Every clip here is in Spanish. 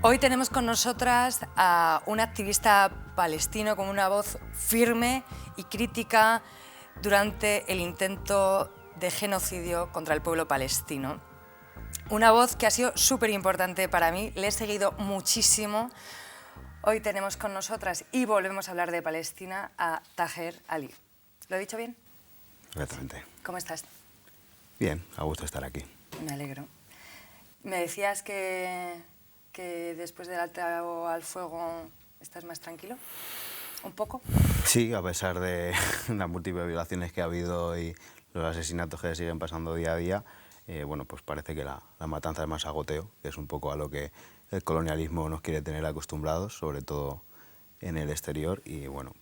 Hoy tenemos con nosotras a un activista palestino con una voz firme y crítica durante el intento de genocidio contra el pueblo palestino. Una voz que ha sido súper importante para mí, le he seguido muchísimo. Hoy tenemos con nosotras, y volvemos a hablar de Palestina, a Taher Ali. ¿Lo he dicho bien? Perfectamente. ¿Cómo estás? Bien, a gusto estar aquí. Me alegro. Me decías que después del alto al fuego estás más tranquilo, ¿un poco? Sí, a pesar de las múltiples violaciones que ha habido y los asesinatos que siguen pasando día a día, bueno, pues parece que la matanza es más agoteo, que es un poco a lo que el colonialismo nos quiere tener acostumbrados, sobre todo en el exterior, y bueno,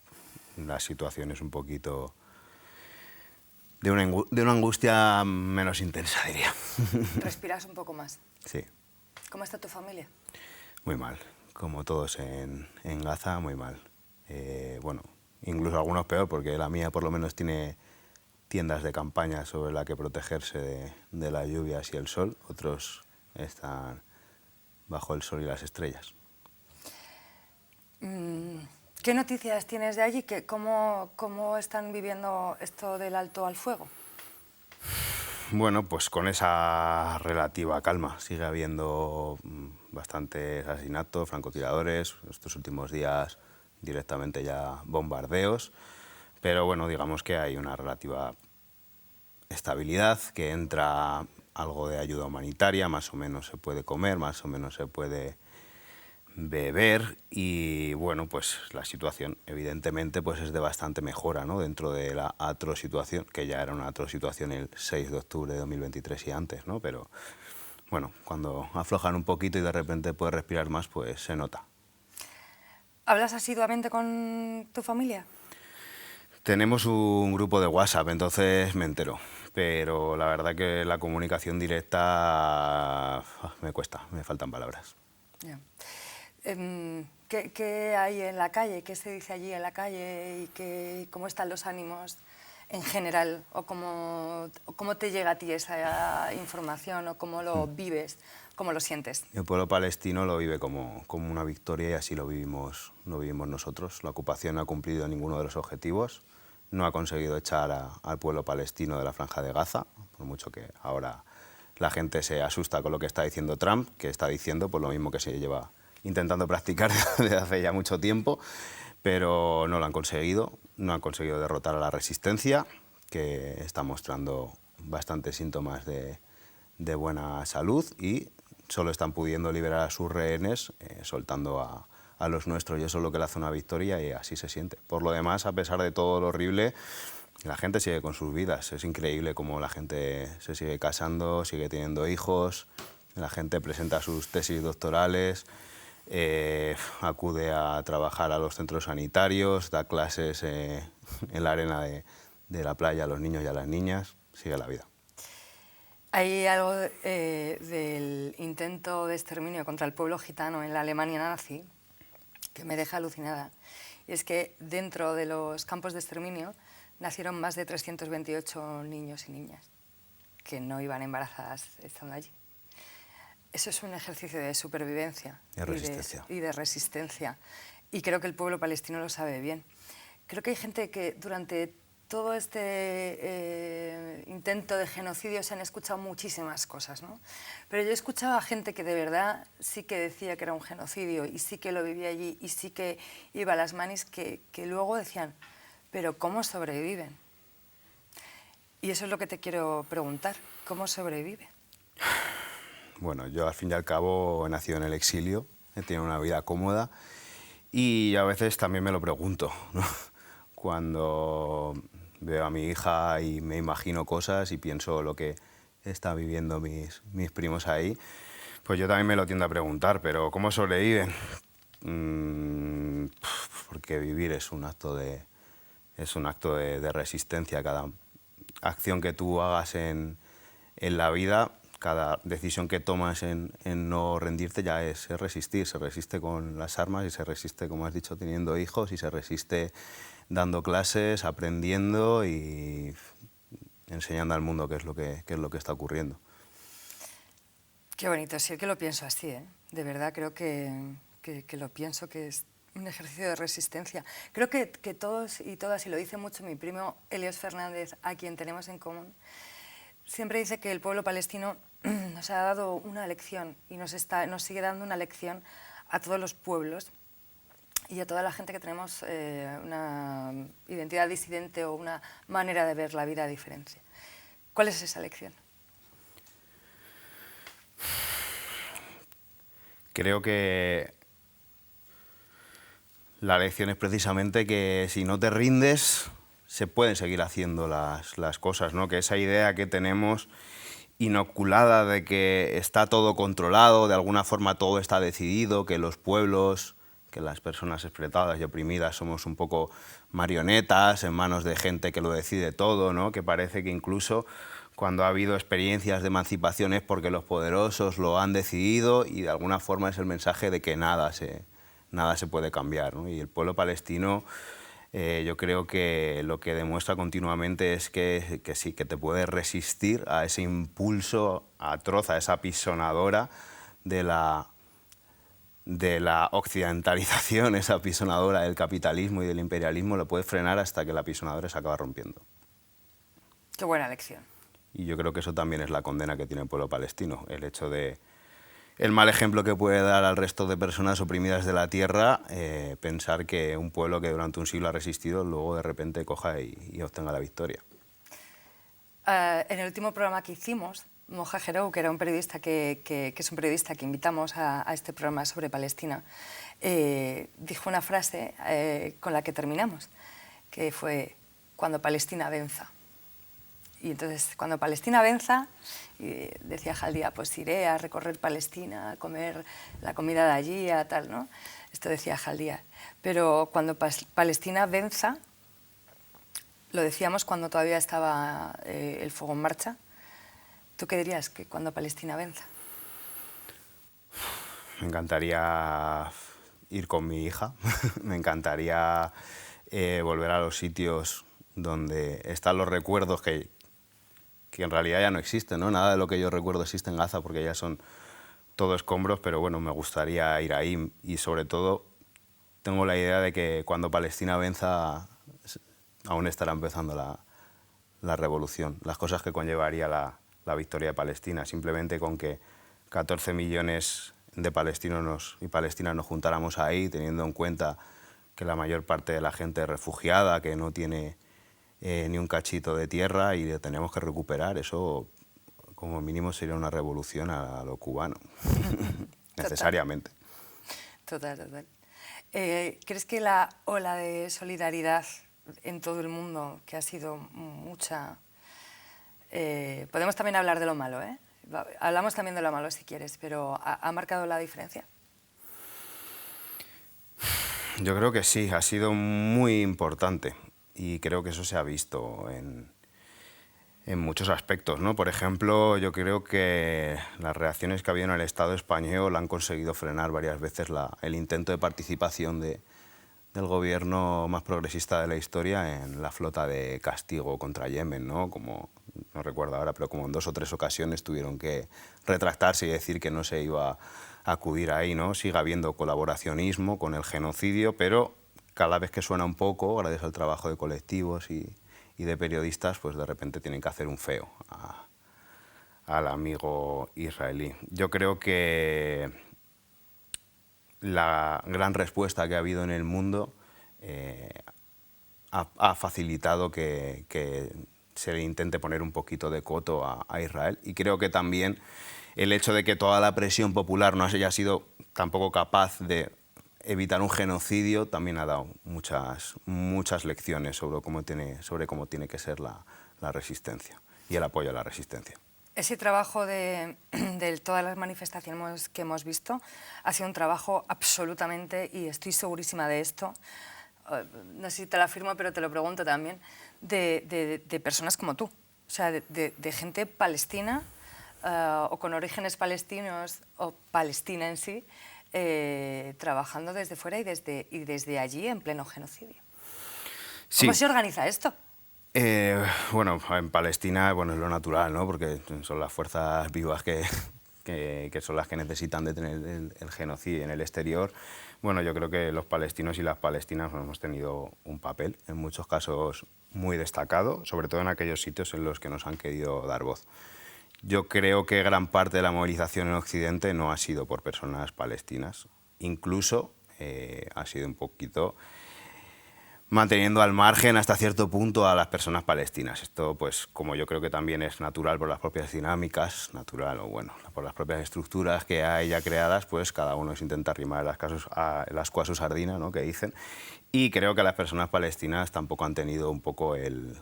la situación es un poquito de una angustia menos intensa, diría. Respiras un poco más. Sí. ¿Cómo está tu familia? Muy mal, como todos en Gaza, muy mal. Bueno, incluso algunos peor, porque la mía por lo menos tiene tiendas de campaña sobre la que protegerse de las lluvias y el sol. Otros están bajo el sol y las estrellas. ¿Qué noticias tienes de allí? ¿Cómo están viviendo esto del alto al fuego? Bueno, pues con esa relativa calma. Sigue habiendo bastantes asesinatos, francotiradores, estos últimos días directamente ya bombardeos, pero bueno, digamos que hay una relativa estabilidad, que entra algo de ayuda humanitaria, más o menos se puede comer, más o menos se puede beber, y bueno, pues la situación evidentemente pues es de bastante mejora, ¿no? Dentro de la atroz situación, que ya era una atroz situación el 6 de octubre de 2023 y antes, ¿no? Pero bueno, cuando aflojan un poquito y de repente puedes respirar más, pues se nota. ¿Hablas asiduamente con tu familia? Tenemos un grupo de WhatsApp, entonces me entero, pero la verdad que la comunicación directa me cuesta, me faltan palabras. Ya. ¿Qué hay en la calle? ¿Qué se dice allí en la calle? ¿Y cómo están los ánimos en general? ¿O cómo te llega a ti esa información? ¿O cómo lo vives? ¿Cómo lo sientes? El pueblo palestino lo vive como una victoria, y así lo vivimos nosotros. La ocupación no ha cumplido ninguno de los objetivos, no ha conseguido echar al pueblo palestino de la Franja de Gaza, por mucho que ahora la gente se asusta con lo que está diciendo Trump, que está diciendo por lo mismo que se lleva intentando practicar desde hace ya mucho tiempo, pero no lo han conseguido. No han conseguido derrotar a la resistencia, que está mostrando bastantes síntomas de buena salud, y solo están pudiendo liberar a sus rehenes soltando a los nuestros, y eso es lo que le hace una victoria, y así se siente. Por lo demás, a pesar de todo lo horrible, la gente sigue con sus vidas. Es increíble cómo la gente se sigue casando, sigue teniendo hijos, la gente presenta sus tesis doctorales, acude a trabajar a los centros sanitarios, da clases en la arena de la playa a los niños y a las niñas, sigue la vida. Hay algo del intento de exterminio contra el pueblo gitano en la Alemania nazi que me deja alucinada. Y es que dentro de los campos de exterminio nacieron más de 328 niños y niñas que no iban embarazadas estando allí. Eso es un ejercicio de supervivencia y de resistencia. Y creo que el pueblo palestino lo sabe bien. Creo que hay gente que durante todo este intento de genocidio se han escuchado muchísimas cosas, ¿no? Pero yo he escuchado a gente que de verdad sí que decía que era un genocidio y sí que lo vivía allí y sí que iba a las manis, que luego decían, pero ¿cómo sobreviven? Y eso es lo que te quiero preguntar, ¿cómo sobrevive? Bueno, yo al fin y al cabo he nacido en el exilio, he tenido una vida cómoda, y a veces también me lo pregunto, ¿no? Cuando veo a mi hija y me imagino cosas y pienso lo que están viviendo mis primos ahí, pues yo también me lo tiendo a preguntar, pero ¿cómo sobreviven? Porque vivir es un acto de resistencia. Cada acción que tú hagas en la vida, cada decisión que tomas en no rendirte ya es resistir. Se resiste con las armas y se resiste, como has dicho, teniendo hijos, y se resiste dando clases, aprendiendo y enseñando al mundo qué es lo que está ocurriendo. Qué bonito, sí que lo pienso así, ¿eh? De verdad creo que lo pienso, que es un ejercicio de resistencia. Creo que todos y todas, y lo dice mucho mi primo Elios Fernández, a quien tenemos en común, siempre dice que el pueblo palestino nos ha dado una lección y nos sigue dando una lección a todos los pueblos y a toda la gente que tenemos una identidad disidente o una manera de ver la vida diferente. ¿Cuál es esa lección? Creo que la lección es precisamente que si no te rindes, se pueden seguir haciendo las cosas, ¿no? Que esa idea que tenemos inoculada de que está todo controlado, de alguna forma todo está decidido, que los pueblos, que las personas explotadas y oprimidas somos un poco marionetas en manos de gente que lo decide todo, ¿no? Que parece que incluso cuando ha habido experiencias de emancipación es porque los poderosos lo han decidido y de alguna forma es el mensaje de que nada se puede cambiar, ¿no? Y el pueblo palestino, yo creo que lo que demuestra continuamente es que sí, que te puedes resistir a ese impulso atroz, a esa apisonadora de la occidentalización, esa apisonadora del capitalismo y del imperialismo, lo puedes frenar hasta que la apisonadora se acaba rompiendo. Qué buena lección. Y yo creo que eso también es la condena que tiene el pueblo palestino, el hecho de el mal ejemplo que puede dar al resto de personas oprimidas de la tierra, pensar que un pueblo que durante un siglo ha resistido, luego de repente coja y obtenga la victoria. En el último programa que hicimos, Moja Jerou, que era un periodista que es un periodista que invitamos a este programa sobre Palestina, dijo una frase con la que terminamos, que fue: cuando Palestina venza. Y entonces, cuando Palestina venza, decía Jaldía, pues iré a recorrer Palestina, a comer la comida de allí, a tal, ¿no? Esto decía Jaldía. Pero cuando Palestina venza, lo decíamos cuando todavía estaba el fuego en marcha. ¿Tú qué dirías que cuando Palestina venza? Me encantaría ir con mi hija, me encantaría volver a los sitios donde están los recuerdos que en realidad ya no existen, ¿no? Nada de lo que yo recuerdo existe en Gaza porque ya son todo escombros, pero bueno, me gustaría ir ahí y sobre todo tengo la idea de que cuando Palestina venza aún estará empezando la revolución, las cosas que conllevaría la victoria de Palestina, simplemente con que 14 millones de palestinos y palestinas nos juntáramos ahí, teniendo en cuenta que la mayor parte de la gente es refugiada, que no tiene ni un cachito de tierra y tenemos que recuperar. Eso, como mínimo, sería una revolución a lo cubano, necesariamente. Total. ¿Crees que la ola de solidaridad en todo el mundo, que ha sido mucha... podemos también hablar de lo malo, ¿eh? Hablamos también de lo malo si quieres, pero ¿ha marcado la diferencia? Yo creo que sí, ha sido muy importante. Y creo que eso se ha visto en muchos aspectos, ¿no? Por ejemplo, yo creo que las reacciones que ha habido en el Estado español han conseguido frenar varias veces el intento de participación del gobierno más progresista de la historia en la flota de castigo contra Yemen, ¿no? Como, no recuerdo ahora, pero como en 2 o 3 ocasiones tuvieron que retractarse y decir que no se iba a acudir ahí, ¿no? Sigue habiendo colaboracionismo con el genocidio, pero cada vez que suena un poco, gracias al trabajo de colectivos y de periodistas, pues de repente tienen que hacer un feo al amigo israelí. Yo creo que la gran respuesta que ha habido en el mundo ha facilitado que se le intente poner un poquito de coto a Israel, y creo que también el hecho de que toda la presión popular no haya sido tampoco capaz de evitar un genocidio también ha dado muchas lecciones sobre cómo tiene que ser la resistencia y el apoyo a la resistencia. Ese trabajo de todas las manifestaciones que hemos visto ha sido un trabajo absolutamente, y estoy segurísima de esto, no sé si te lo afirmo, pero te lo pregunto también, de personas como tú, o sea, de gente palestina o con orígenes palestinos o Palestina en sí, trabajando desde fuera y desde allí en pleno genocidio. Sí. ¿Cómo se organiza esto? Bueno, en Palestina, bueno, es lo natural, ¿no? Porque son las fuerzas vivas que que son las que necesitan detener el genocidio en el exterior, bueno, yo creo que los palestinos y las palestinas hemos tenido un papel, en muchos casos muy destacado, sobre todo en aquellos sitios en los que nos han querido dar voz. Yo creo que gran parte de la movilización en Occidente no ha sido por personas palestinas, incluso ha sido un poquito manteniendo al margen hasta cierto punto a las personas palestinas. Esto, pues, como yo creo que también es natural por las propias dinámicas, natural o bueno, por las propias estructuras que hay ya creadas, pues cada uno se intenta arrimar las cuas a su sardina, ¿no?, que dicen. Y creo que las personas palestinas tampoco han tenido un poco el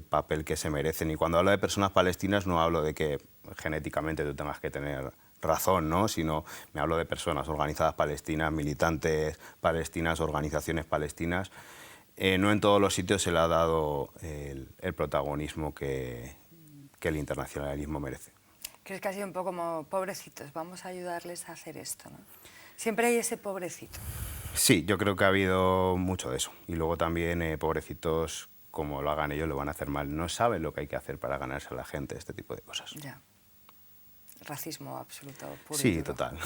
papel que se merecen. Y cuando hablo de personas palestinas no hablo de que genéticamente tú tengas que tener razón, ¿no?, sino me hablo de personas organizadas palestinas, militantes palestinas, organizaciones palestinas. No en todos los sitios se le ha dado el protagonismo que el internacionalismo merece. ¿Crees que ha sido un poco como pobrecitos, vamos a ayudarles a hacer esto, ¿no? Siempre hay ese pobrecito. Sí, yo creo que ha habido mucho de eso. Y luego también pobrecitos, como lo hagan ellos, lo van a hacer mal. No saben lo que hay que hacer para ganarse a la gente, este tipo de cosas. Ya. Racismo absoluto, puro. Sí, y duro. total.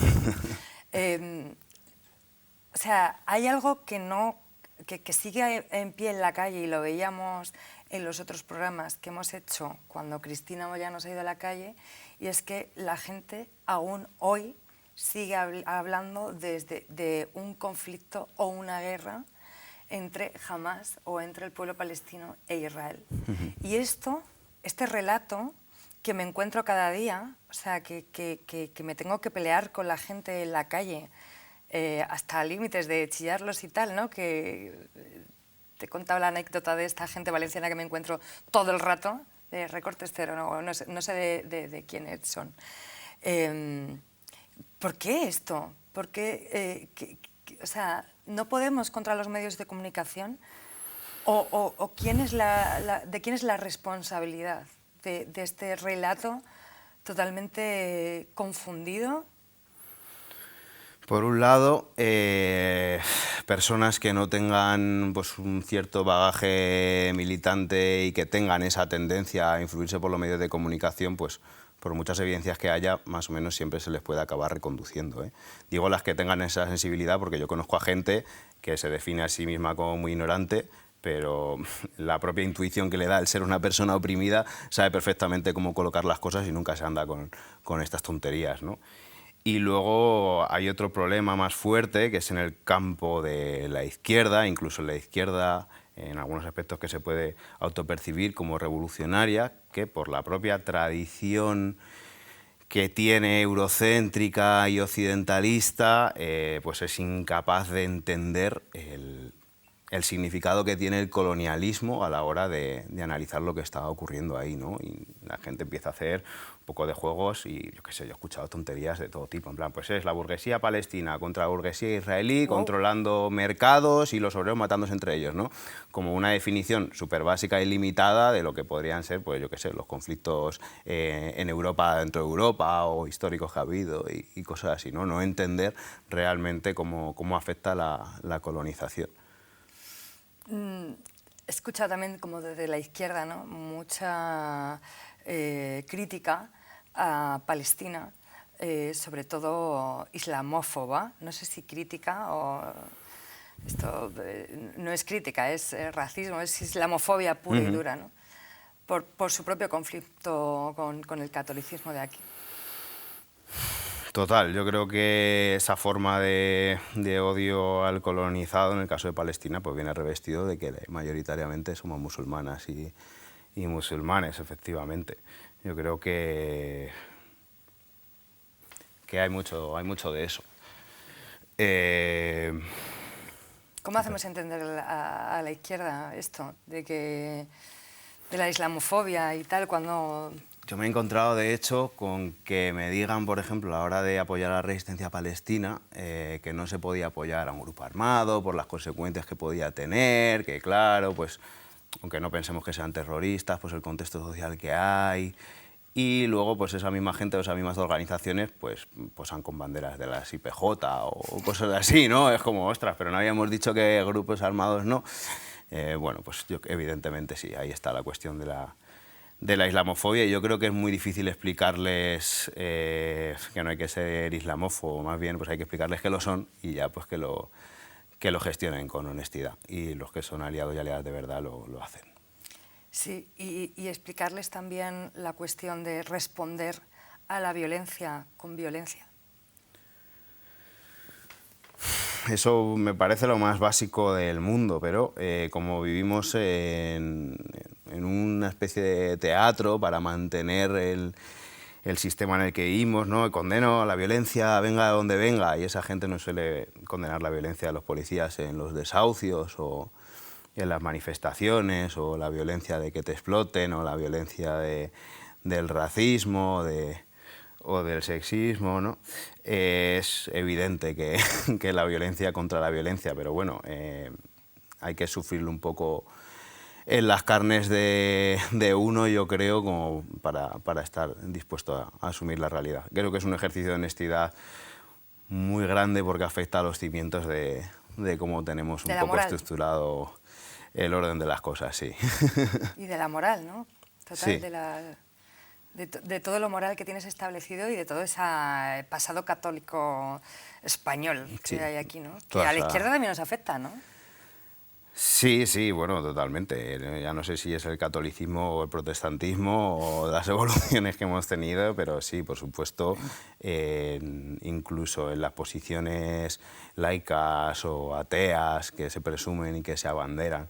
O sea, hay algo que sigue en pie en la calle, y lo veíamos en los otros programas que hemos hecho cuando Cristina Moyano se ha ido a la calle, y es que la gente aún hoy sigue hablando de un conflicto o una guerra entre Hamás o entre el pueblo palestino e Israel. Y este relato que me encuentro cada día, o sea, que me tengo que pelear con la gente en la calle, hasta límites de chillarlos y tal, ¿no? Que te he contado la anécdota de esta gente valenciana que me encuentro todo el rato, de Recortes Cero, no sé de quiénes son. ¿Por qué esto? ¿Por qué, o sea, no podemos contra los medios de comunicación? ¿O de quién es la responsabilidad de este relato totalmente confundido? Por un lado, personas que no tengan pues, un cierto bagaje militante y que tengan esa tendencia a influirse por los medios de comunicación, pues por muchas evidencias que haya, más o menos siempre se les puede acabar reconduciendo, ¿eh? Digo las que tengan esa sensibilidad porque yo conozco a gente que se define a sí misma como muy ignorante, pero la propia intuición que le da el ser una persona oprimida sabe perfectamente cómo colocar las cosas y nunca se anda con estas tonterías, ¿no? Y luego hay otro problema más fuerte, que es en el campo de la izquierda, incluso en la izquierda, en algunos aspectos que se puede autopercibir como revolucionaria, que por la propia tradición que tiene eurocéntrica y occidentalista, pues es incapaz de entender el significado que tiene el colonialismo a la hora de analizar lo que está ocurriendo ahí, ¿no? Y la gente empieza a hacer un poco de juegos y, yo qué sé, yo he escuchado tonterías de todo tipo, en plan, pues es la burguesía palestina contra la burguesía israelí, controlando mercados y los obreros matándose entre ellos, ¿no? Como una definición súper básica y limitada de lo que podrían ser, pues yo qué sé, los conflictos en Europa, dentro de Europa, o históricos que ha habido y cosas así, ¿no? No entender realmente cómo afecta la colonización. He escuchado también como desde la izquierda, ¿no?, mucha crítica a Palestina, sobre todo islamófoba. No sé si crítica o... Esto no es crítica, es racismo, es islamofobia pura y dura, ¿no?, por su propio conflicto con el catolicismo de aquí. Total, yo creo que esa forma de odio al colonizado, en el caso de Palestina, pues viene revestido de que mayoritariamente somos musulmanas y musulmanes, efectivamente. Yo creo que hay mucho de eso. ¿Cómo hacemos entender a la izquierda esto, de la islamofobia y tal, cuando... Yo me he encontrado, de hecho, con que me digan, por ejemplo, a la hora de apoyar a la resistencia palestina, que no se podía apoyar a un grupo armado por las consecuencias que podía tener, que claro, pues, aunque no pensemos que sean terroristas, pues el contexto social que hay. Y luego, pues esa misma gente o esas mismas organizaciones, pues posan con banderas de las IPJ o cosas así, ¿no? Es como, ostras, pero no habíamos dicho que grupos armados no. Bueno, pues evidentemente sí, ahí está la cuestión de de la islamofobia, y yo creo que es muy difícil explicarles que no hay que ser islamófobo, más bien pues hay que explicarles que lo son y ya pues que lo gestionen con honestidad, y los que son aliados y aliadas de verdad lo hacen. Sí, y explicarles también la cuestión de responder a la violencia con violencia. Eso me parece lo más básico del mundo, pero como vivimos en una especie de teatro para mantener el sistema en el que vivimos, ¿no? Condeno a la violencia, venga de donde venga, y esa gente no suele condenar la violencia de los policías en los desahucios o en las manifestaciones, o la violencia de que te exploten, o la violencia del racismo, o del sexismo, ¿no? Es evidente que la violencia contra la violencia, pero bueno, hay que sufrirlo un poco en las carnes de uno, yo creo, como para estar dispuesto a asumir la realidad. Creo que es un ejercicio de honestidad muy grande porque afecta a los cimientos de cómo tenemos un poco estructurado el orden de las cosas, sí. Y de la moral, ¿no? Total, Sí. de todo lo moral que tienes establecido y de todo ese pasado católico español que Sí, hay aquí, ¿no? Que toda a la esa... izquierda también nos afecta, ¿no? Sí, sí, bueno, totalmente. Ya no sé si es el catolicismo o el protestantismo o las evoluciones que hemos tenido, pero sí, por supuesto, incluso en las posiciones laicas o ateas que se presumen y que se abanderan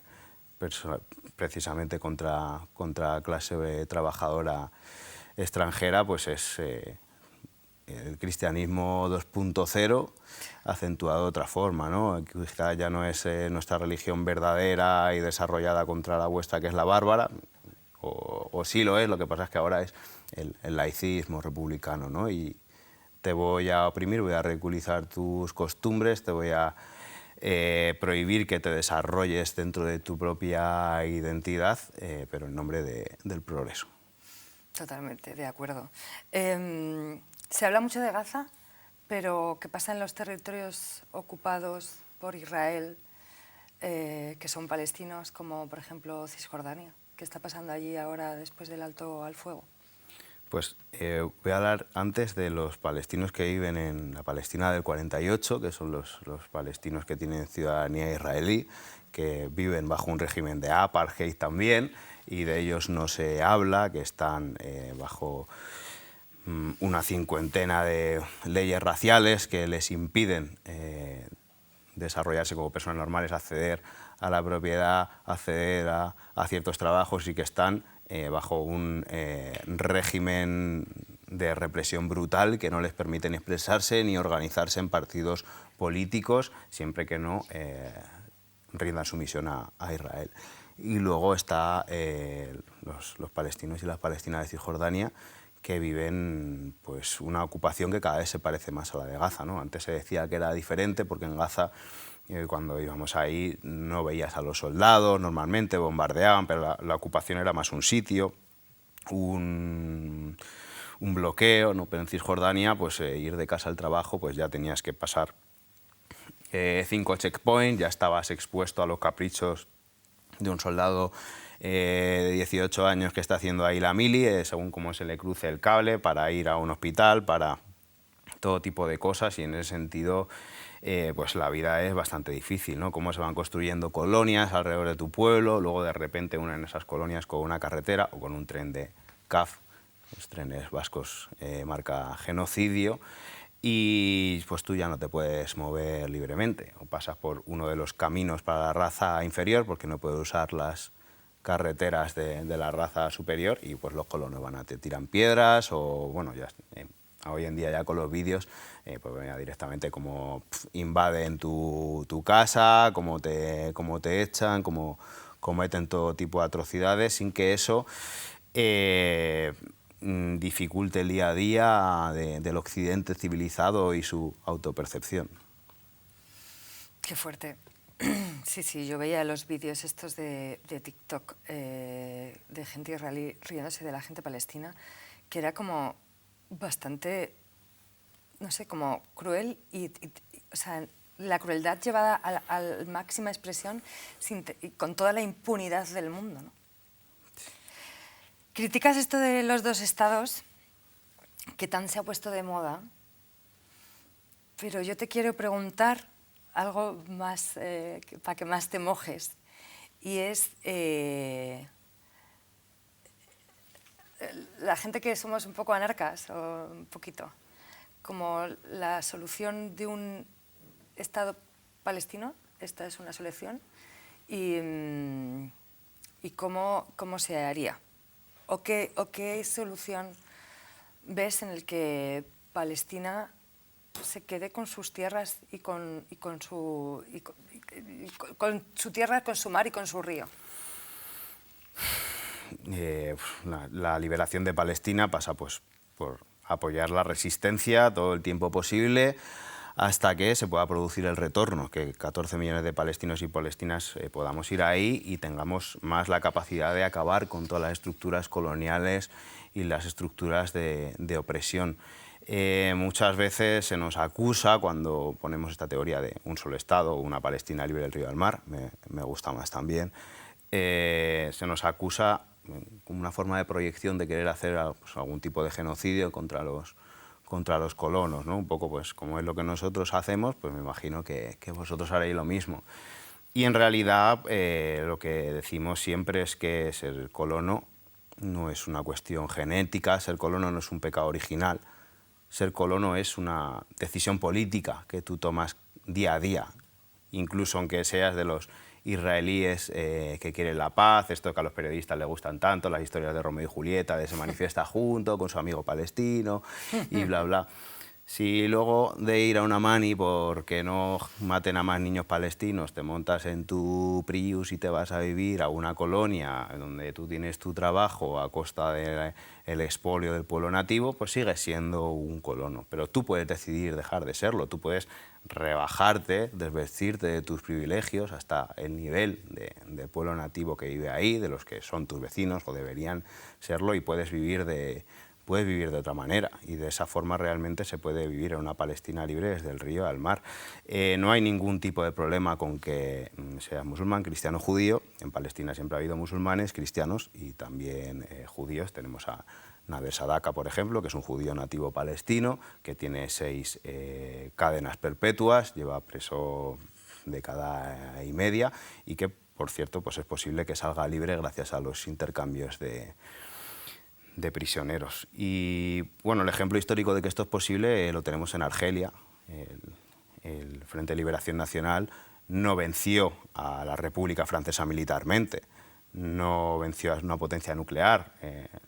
precisamente contra la clase trabajadora extranjera, pues es el cristianismo 2.0 acentuado de otra forma, ¿no? Quizá ya no es nuestra religión verdadera y desarrollada contra la vuestra, que es la bárbara, o sí lo es, lo que pasa es que ahora es el laicismo republicano, ¿no? Y te voy a oprimir, voy a ridiculizar tus costumbres, te voy a prohibir que te desarrolles dentro de tu propia identidad, pero en nombre del progreso. Totalmente, de acuerdo. Se habla mucho de Gaza, pero ¿qué pasa en los territorios ocupados por Israel, que son palestinos, como por ejemplo Cisjordania? ¿Qué está pasando allí ahora después del alto al fuego? Pues voy a hablar antes de los palestinos que viven en la Palestina del 48, que son los palestinos que tienen ciudadanía israelí, que viven bajo un régimen de apartheid también, y de ellos no se habla, que están bajo una cincuentena de leyes raciales que les impiden desarrollarse como personas normales, acceder a la propiedad, acceder a ciertos trabajos, y que están bajo un régimen de represión brutal que no les permiten expresarse ni organizarse en partidos políticos, siempre que no rindan sumisión a Israel. Y luego está los palestinos y las palestinas de Cisjordania, que viven pues una ocupación que cada vez se parece más a la de Gaza, ¿no? Antes se decía que era diferente porque en Gaza, cuando íbamos ahí, no veías a los soldados, normalmente bombardeaban, pero la ocupación era más un sitio, un bloqueo, ¿no? Pero en Cisjordania, pues ir de casa al trabajo, pues ya tenías que pasar 5 checkpoints, ya estabas expuesto a los caprichos de un soldado de 18 años que está haciendo ahí la mili, según cómo se le cruce el cable, para ir a un hospital, para todo tipo de cosas, y en ese sentido pues la vida es bastante difícil, ¿no? Cómo se van construyendo colonias alrededor de tu pueblo, luego de repente unen esas colonias con una carretera o con un tren de CAF, los trenes vascos marca genocidio, y pues tú ya no te puedes mover libremente, o pasas por uno de los caminos para la raza inferior porque no puedes usar las carreteras de la raza superior, y pues los colonos te tiran piedras, o bueno, ya hoy en día ya con los vídeos pues ya directamente como invaden tu casa, cómo te echan, cómo cometen todo tipo de atrocidades, sin que eso dificulte el día a día del occidente civilizado y su autopercepción. Qué fuerte. Sí, sí, yo veía los vídeos estos de TikTok de gente israelí riéndose de la gente palestina, que era como bastante, no sé, como cruel o sea, la crueldad llevada a la máxima expresión y con toda la impunidad del mundo, ¿no? Criticas esto de los dos estados, que tan se ha puesto de moda, pero yo te quiero preguntar algo más, para que más te mojes, y es la gente que somos un poco anarcas, o un poquito, como la solución de un Estado palestino, esta es una solución, y cómo se haría, o qué solución ves en el que Palestina se quede con sus tierras y con su tierra, con su mar y con su río. La liberación de Palestina pasa pues por apoyar la resistencia todo el tiempo posible hasta que se pueda producir el retorno, que 14 millones de palestinos y palestinas podamos ir ahí y tengamos más la capacidad de acabar con todas las estructuras coloniales y las estructuras de opresión. Muchas veces se nos acusa, cuando ponemos esta teoría de un solo Estado o una Palestina libre del río al mar, me gusta más también, se nos acusa como una forma de proyección de querer hacer pues, algún tipo de genocidio contra los colonos, ¿no? Un poco pues como es lo que nosotros hacemos, pues me imagino que vosotros haréis lo mismo. Y en realidad lo que decimos siempre es que ser colono no es una cuestión genética, ser colono no es un pecado original, ser colono es una decisión política que tú tomas día a día, incluso aunque seas de los israelíes que quieren la paz, esto que a los periodistas les gustan tanto, las historias de Romeo y Julieta, de se manifiesta junto con su amigo palestino y bla, bla. Si luego de ir a una mani porque no maten a más niños palestinos, te montas en tu Prius y te vas a vivir a una colonia donde tú tienes tu trabajo a costa del expolio del pueblo nativo, pues sigues siendo un colono. Pero tú puedes decidir dejar de serlo, tú puedes rebajarte, desvestirte de tus privilegios hasta el nivel del pueblo nativo que vive ahí, de los que son tus vecinos o deberían serlo, y puedes vivir de otra manera, y de esa forma realmente se puede vivir en una Palestina libre desde el río al mar. No hay ningún tipo de problema con que seas musulmán, cristiano o judío. En Palestina siempre ha habido musulmanes, cristianos y también judíos. Tenemos a Nader Sadaka, por ejemplo, que es un judío nativo palestino, que tiene 6 cadenas perpetuas, lleva preso década y media, y que, por cierto, pues es posible que salga libre gracias a los intercambios de prisioneros. Y bueno, el ejemplo histórico de que esto es posible lo tenemos en Argelia. El Frente de Liberación Nacional no venció a la República Francesa militarmente, no venció a una potencia nuclear.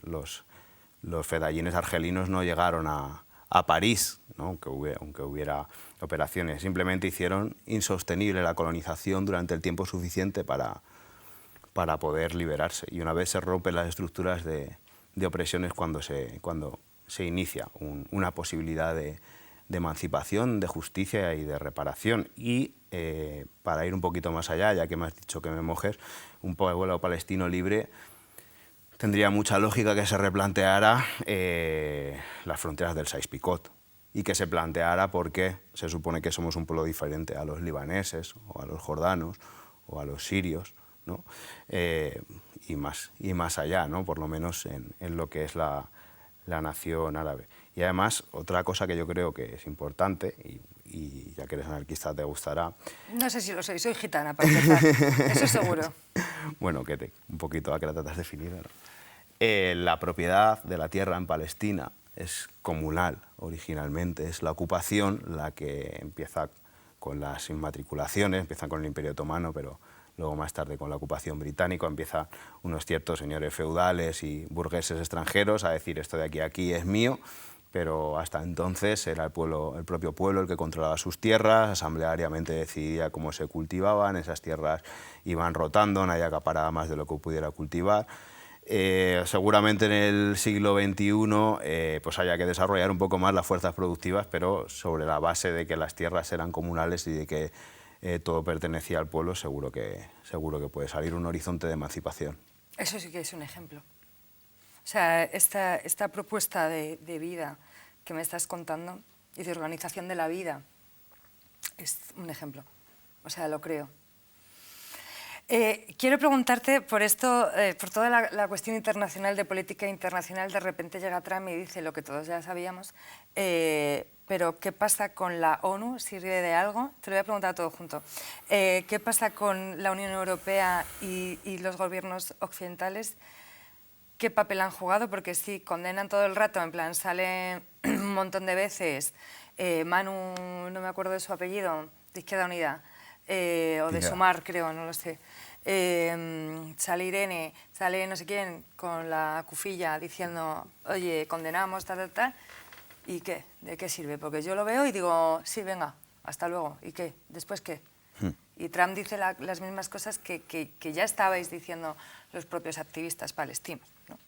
Los fedayines argelinos no llegaron a París, ¿no? aunque hubiera operaciones. Simplemente hicieron insostenible la colonización durante el tiempo suficiente para poder liberarse. Y una vez se rompen las estructuras de opresiones, cuando se inicia una posibilidad de emancipación, de justicia y de reparación. Y para ir un poquito más allá, ya que me has dicho que me mojes, un pueblo palestino libre tendría mucha lógica que se replanteara las fronteras del Sykes-Picot y que se planteara por qué se supone que somos un pueblo diferente a los libaneses o a los jordanos o a los sirios, ¿no? Y más allá, ¿no? Por lo menos en lo que es la nación árabe. Y además, otra cosa que yo creo que es importante, y ya que eres anarquista te gustará... No sé si lo soy gitana, para empezar, eso seguro. Bueno, un poquito a que la tratas de definir, ¿no? La propiedad de la tierra en Palestina es comunal originalmente, es la ocupación la que empieza con las inmatriculaciones, empieza con el Imperio Otomano, pero luego más tarde con la ocupación británica empiezan unos ciertos señores feudales y burgueses extranjeros a decir esto de aquí a aquí es mío, pero hasta entonces era el propio pueblo el que controlaba sus tierras, asambleariamente decidía cómo se cultivaban, esas tierras iban rotando, nadie acaparaba más de lo que pudiera cultivar. Seguramente en el siglo XXI pues haya que desarrollar un poco más las fuerzas productivas, pero sobre la base de que las tierras eran comunales y de que todo pertenecía al pueblo, seguro que puede salir un horizonte de emancipación. Eso sí que es un ejemplo. O sea, esta propuesta de vida que me estás contando y de organización de la vida es un ejemplo. O sea, lo creo. Quiero preguntarte por esto, por toda la cuestión internacional, de política internacional. De repente llega Trump y dice lo que todos ya sabíamos, pero ¿qué pasa con la ONU? ¿Sirve de algo? Te lo voy a preguntar todo junto. ¿Qué pasa con la Unión Europea y los gobiernos occidentales? ¿Qué papel han jugado? Porque sí, condenan todo el rato, en plan, sale un montón de veces Manu, no me acuerdo de su apellido, de Izquierda Unida, o de Sumar, creo, no lo sé. Sale Irene, sale no sé quién con la cufilla diciendo, oye, condenamos, tal, tal, tal. ¿Y qué? ¿De qué sirve? Porque yo lo veo y digo, sí, venga, hasta luego. ¿Y qué? ¿Después qué? Y Trump dice las mismas cosas que ya estabais diciendo los propios activistas palestinos, ¿no?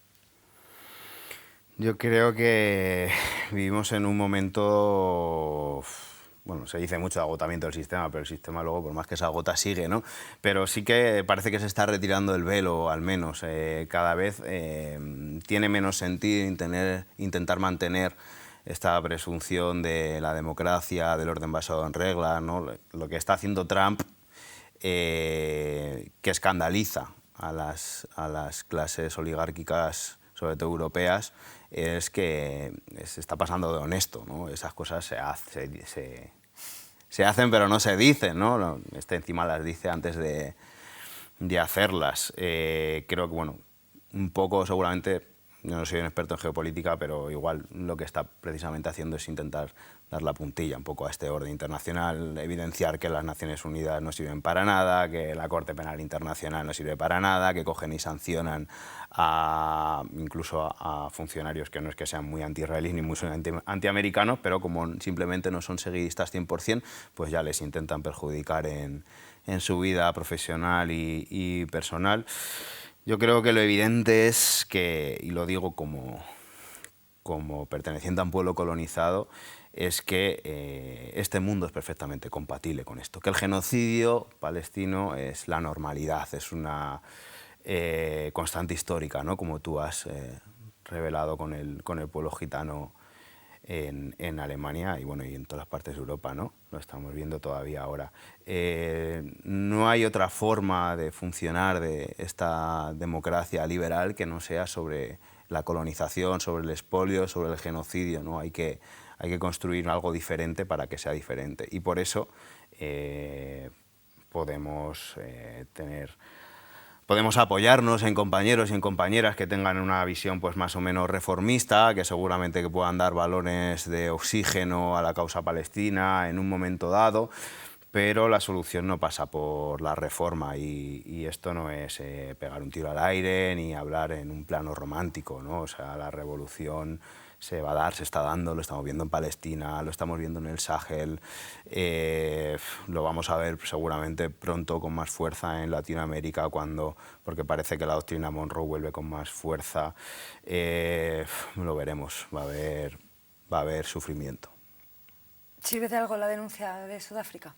Yo creo que vivimos en un momento, bueno, se dice mucho de agotamiento del sistema, pero el sistema luego, por más que se agota, sigue, ¿no? Pero sí que parece que se está retirando el velo, al menos. Cada vez tiene menos sentido intentar mantener esta presunción de la democracia, del orden basado en reglas, ¿no? Lo que está haciendo Trump, que escandaliza a las clases oligárquicas, sobre todo europeas, es que se está pasando de honesto, ¿no? Esas cosas se hacen pero no se dicen, ¿no? Encima las dice antes de hacerlas. Creo que, bueno, un poco seguramente, yo no soy un experto en geopolítica, pero igual lo que está precisamente haciendo es intentar dar la puntilla un poco a este orden internacional, evidenciar que las Naciones Unidas no sirven para nada, que la Corte Penal Internacional no sirve para nada, que cogen y sancionan incluso a funcionarios que no es que sean muy anti-israelíes ni muy antiamericanos, pero como simplemente no son seguidistas 100%, pues ya les intentan perjudicar en su vida profesional y personal. Yo creo que lo evidente es que, y lo digo como perteneciente a un pueblo colonizado, es que este mundo es perfectamente compatible con esto, que el genocidio palestino es la normalidad, es una constante histórica, ¿no? Como tú has revelado con el pueblo gitano en Alemania y, bueno, y en todas las partes de Europa, ¿no? Lo estamos viendo todavía ahora. No hay otra forma de funcionar de esta democracia liberal que no sea sobre la colonización, sobre el expolio, sobre el genocidio, ¿no? Hay que construir algo diferente para que sea diferente. Y por eso podemos apoyarnos en compañeros y en compañeras que tengan una visión pues más o menos reformista, que seguramente que puedan dar balones de oxígeno a la causa palestina en un momento dado, pero la solución no pasa por la reforma y esto no es pegar un tiro al aire ni hablar en un plano romántico, ¿no? O sea, la revolución se va a dar, se está dando, lo estamos viendo en Palestina, lo estamos viendo en el Sahel, lo vamos a ver seguramente pronto con más fuerza en Latinoamérica, porque parece que la doctrina Monroe vuelve con más fuerza. Lo veremos, va a haber sufrimiento. ¿Sirve de algo la denuncia de Sudáfrica?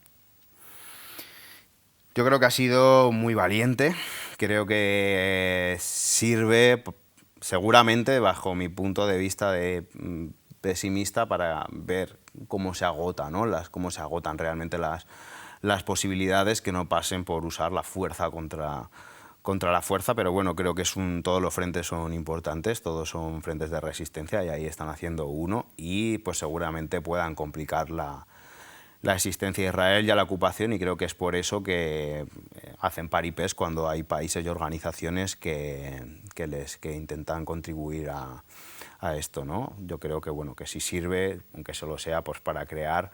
Yo creo que ha sido muy valiente, creo que sirve seguramente, bajo mi punto de vista de pesimista, para ver cómo se agota, ¿no? Cómo se agotan realmente las posibilidades, que no pasen por usar la fuerza contra la fuerza, pero bueno, creo que todos los frentes son importantes, todos son frentes de resistencia y ahí están haciendo uno y pues seguramente puedan complicar la existencia de Israel y a la ocupación, y creo que es por eso que hacen paripés cuando hay países y organizaciones que intentan contribuir a esto, ¿no? Yo creo que, bueno, que sí sirve, aunque solo sea pues para crear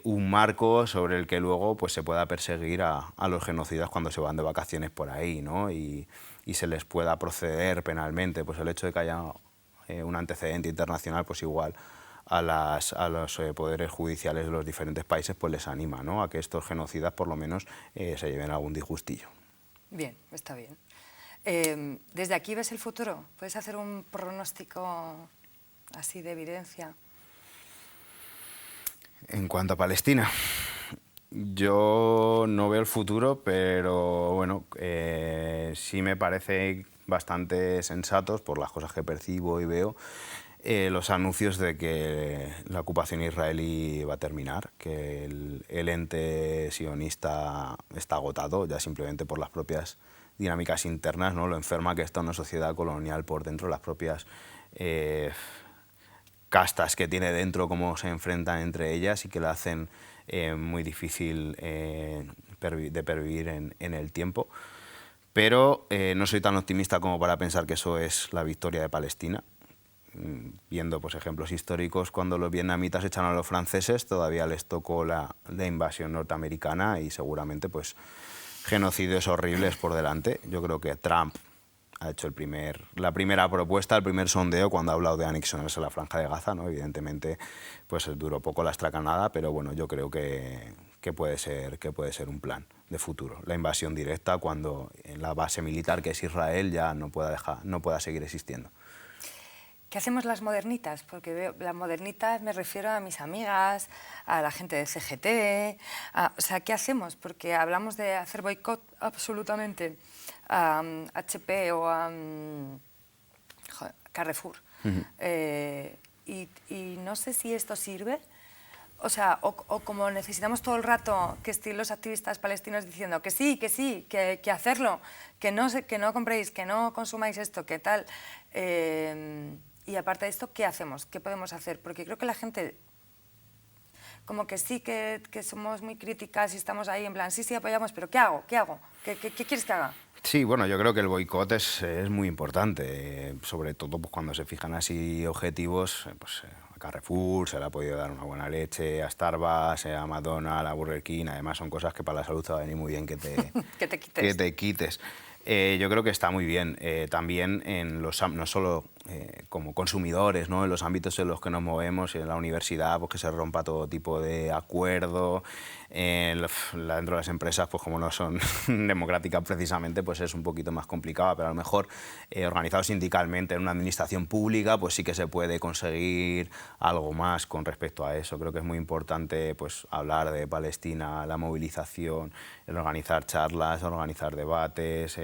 un marco sobre el que luego pues se pueda perseguir a los genocidas cuando se van de vacaciones por ahí, ¿no? Y se les pueda proceder penalmente. Pues el hecho de que haya un antecedente internacional, pues igual a los poderes judiciales de los diferentes países pues les anima, ¿no? A que estos genocidas por lo menos se lleven algún disgustillo. Bien, está bien. ¿Desde aquí ves el futuro? ¿Puedes hacer un pronóstico así de evidencia? En cuanto a Palestina, yo no veo el futuro, pero bueno, sí me parece bastante sensatos por las cosas que percibo y veo, los anuncios de que la ocupación israelí va a terminar, que el ente sionista está agotado ya simplemente por las propias dinámicas internas, ¿no? Lo enferma que está una sociedad colonial por dentro, las propias castas que tiene dentro, cómo se enfrentan entre ellas y que la hacen muy difícil de pervivir en el tiempo. Pero no soy tan optimista como para pensar que eso es la victoria de Palestina. Viendo pues, ejemplos históricos, cuando los vietnamitas echaron a los franceses, todavía les tocó la invasión norteamericana y seguramente pues, genocidios horribles por delante. Yo creo que Trump ha hecho la primera propuesta, el primer sondeo cuando ha hablado de anexionarse la Franja de Gaza, ¿no? Evidentemente pues, duró poco la estracanada, pero bueno, yo creo que puede ser un plan de futuro. La invasión directa cuando en la base militar que es Israel ya no pueda seguir existiendo. ¿Qué hacemos las modernitas? Porque las modernitas me refiero a mis amigas, a la gente de CGT, o sea, ¿qué hacemos? Porque hablamos de hacer boicot absolutamente a HP o a Carrefour. Y no sé si esto sirve, o sea, o como necesitamos todo el rato que estén los activistas palestinos diciendo que sí, que hacerlo, que no compréis, que no consumáis esto, que tal. Y aparte de esto, ¿qué hacemos? ¿Qué podemos hacer? Porque creo que la gente, como que sí, que somos muy críticas y estamos ahí en plan, sí, apoyamos, pero ¿qué hago? ¿Qué hago? ¿Qué quieres que haga? Sí, bueno, yo creo que el boicot es muy importante, sobre todo pues, cuando se fijan así objetivos, pues a Carrefour se le ha podido dar una buena leche, a Starbucks, a McDonald's, a Burger King, además son cosas que para la salud te va a venir muy bien que te quites. Yo creo que está muy bien, también no solo como consumidores, ¿no? En los ámbitos en los que nos movemos, en la universidad, pues que se rompa todo tipo de acuerdo, dentro de las empresas, pues como no son democráticas precisamente, pues es un poquito más complicado, pero a lo mejor organizado sindicalmente en una administración pública, pues sí que se puede conseguir algo más con respecto a eso. Creo que es muy importante pues, hablar de Palestina, la movilización, el organizar charlas, organizar debates,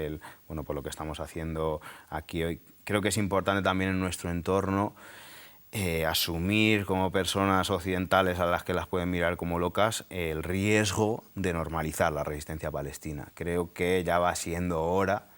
bueno, por lo que estamos haciendo aquí hoy. Creo que es importante también en nuestro entorno asumir como personas occidentales a las que las pueden mirar como locas el riesgo de normalizar la resistencia palestina. Creo que ya va siendo hora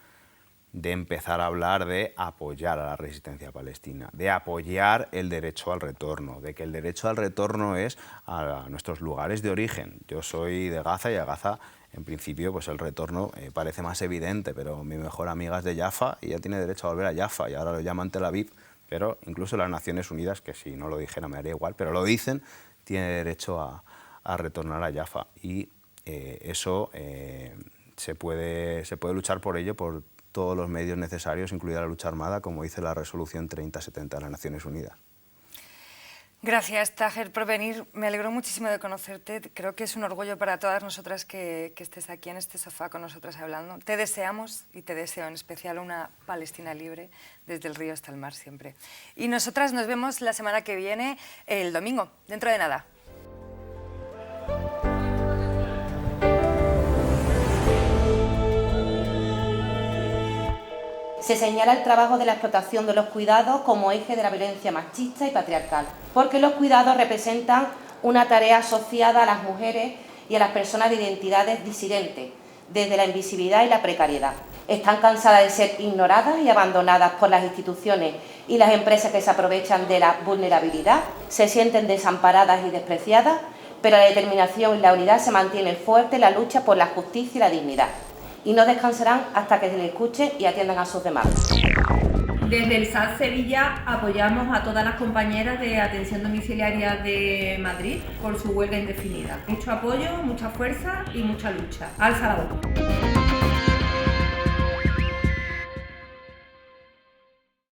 de empezar a hablar de apoyar a la resistencia palestina, de apoyar el derecho al retorno, de que el derecho al retorno es a nuestros lugares de origen. Yo soy de Gaza y a Gaza, en principio, pues el retorno parece más evidente, pero mi mejor amiga es de Jaffa y ella tiene derecho a volver a Jaffa y ahora lo llaman Tel Aviv, pero incluso las Naciones Unidas, que si no lo dijera me daría igual, pero lo dicen, tiene derecho a retornar a Jaffa y eso se puede luchar por ello por todos los medios necesarios, incluida la lucha armada, como dice la resolución 3070 de las Naciones Unidas. Gracias, Taher, por venir. Me alegro muchísimo de conocerte. Creo que es un orgullo para todas nosotras que estés aquí en este sofá con nosotras hablando. Te deseamos y te deseo en especial una Palestina libre desde el río hasta el mar siempre. Y nosotras nos vemos la semana que viene, el domingo, dentro de nada. Se señala el trabajo de la explotación de los cuidados como eje de la violencia machista y patriarcal, porque los cuidados representan una tarea asociada a las mujeres y a las personas de identidades disidentes, desde la invisibilidad y la precariedad. Están cansadas de ser ignoradas y abandonadas por las instituciones y las empresas que se aprovechan de la vulnerabilidad, se sienten desamparadas y despreciadas, pero la determinación y la unidad se mantienen fuerte en la lucha por la justicia y la dignidad. Y no descansarán hasta que se les escuche y atiendan a sus demandas. Desde el SAD Sevilla apoyamos a todas las compañeras de atención domiciliaria de Madrid por su huelga indefinida. Mucho apoyo, mucha fuerza y mucha lucha. Alza la voz.